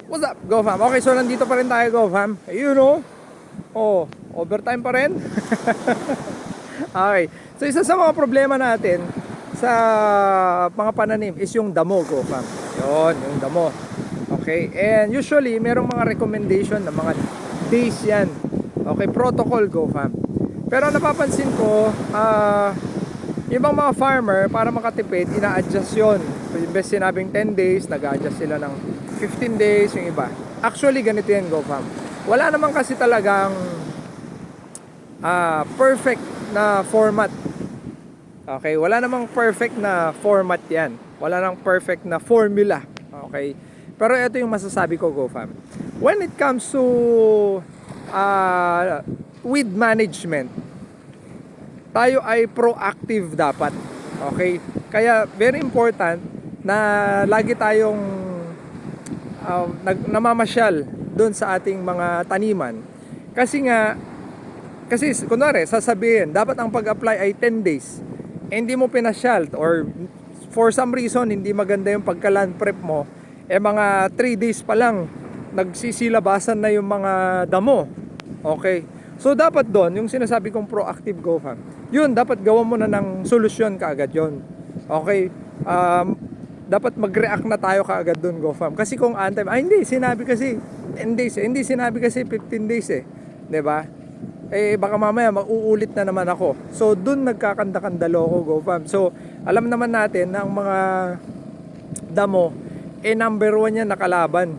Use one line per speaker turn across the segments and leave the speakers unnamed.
What's up, Go Fam? Okay, so nandito pa rin tayo, Go Fam. Ayun o. Oh, overtime pa rin. Okay. So isa sa mga problema natin sa mga pananim is yung damo, Go Fam. Yun, yung damo. Okay, and usually merong mga recommendation ng mga days yan. Okay, protocol, Go Fam. Pero napapansin ko, yung ibang mga farmer, para makatipid, ina-adjust yun. So, yung best sinabing 10 days, nag-adjust sila ng 15 days, yung iba. Actually, ganito yan, Go Fam. Wala naman kasi talagang perfect na format. Okay, wala namang perfect na format yan. Wala nang perfect na formula. Okay, pero ito yung masasabi ko, Go Fam. When it comes to weed management, tayo ay proactive dapat. Okay? Kaya very important na lagi tayong namamasyal doon sa ating mga taniman. Kasi kunwari sasabihin, dapat ang pag-apply ay 10 days. Hindi mo pinasyal or for some reason hindi maganda yung pagka-land prep mo, mga 3 days pa lang nagsisilabasan na yung mga damo. Okay? So dapat doon, yung sinasabi kong proactive, Go Fam, yun, dapat gawa mo na ng solusyon kaagad yun. Okay? Dapat mag-react na tayo kaagad doon, Go Fam. Kasi kung antay, hindi, sinabi kasi 10 days hindi sinabi kasi 15 days eh. 'Di ba? Baka mamaya mauulit na naman ako. So doon nagkakanda-kandalo ako, Go Fam. So alam naman natin na ang mga damo, number 1 yan na kalaban.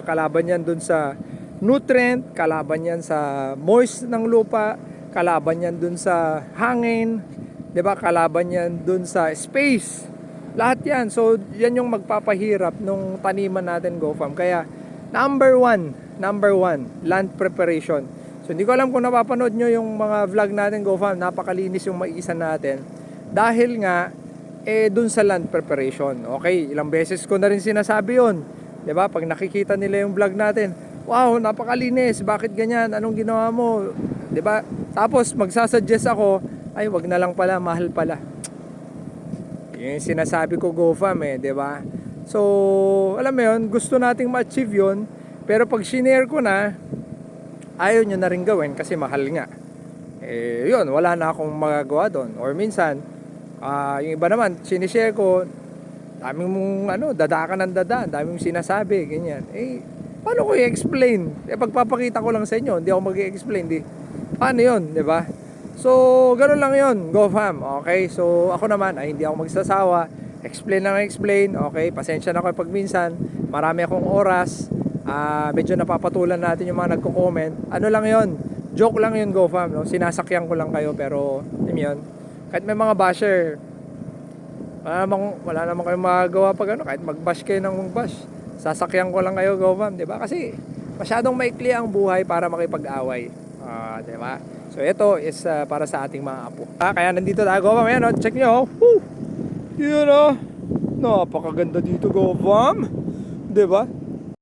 Kalaban yan doon sa nutrient, kalaban yan sa moist ng lupa, kalaban yan dun sa hangin, 'di ba? Kalaban yan dun sa space. Lahat yan. So yan yung magpapahirap nung taniman natin, Go Fam. Kaya number one, land preparation. So hindi ko alam kung napapanood nyo yung mga vlog natin, Go Fam. Napakalinis yung maisan natin. Dahil nga dun sa land preparation. Okay, ilang beses ko na rin sinasabi yun. 'Di ba? Pag nakikita nila yung vlog natin, wow, napakalinis. Bakit ganyan? Anong ginawa mo? 'Di ba? Tapos magsasuggest ako, ay wag na lang pala, mahal pala. Yung sinasabi ko, Go Fam 'di ba? So, alam mo 'yun, gusto nating ma-achieve 'yun, pero pag shinare ko na, ayaw nyo na rin gawin kasi mahal nga. 'Yun, wala na akong magagawa doon. Or minsan, yung iba naman, sinishare ko, daming mong dada ka ng dada, daming sinasabi, ganyan. Paano ko i-explain? Pagpapakita ko lang sa inyo, hindi ako mag-i-explain, paano yun, di ba? So, ganoon lang yun, Go Fam, okay? So, ako naman, hindi ako magsasawa, explain lang explain, okay? Pasensya na ako pag minsan, marami akong oras, medyo napapatulan natin yung mga nagko-comment. Ano lang yun, joke lang yun, Go Fam, no? Sinasakyan ko lang kayo, pero, yun, kahit may mga basher, wala namang kayong magagawa pag kahit mag-bash kayo ng mag-bash, sasakyan ko lang kayo, Go Fam, 'di ba? Kasi masyadong maikli ang buhay para makipag-away. 'Di ba? So ito is para sa ating mga apo. Kaya nandito tayo, Go Fam. Ayan, check niyo. Woo! Yun napakaganda dito, Go Fam. 'Di ba?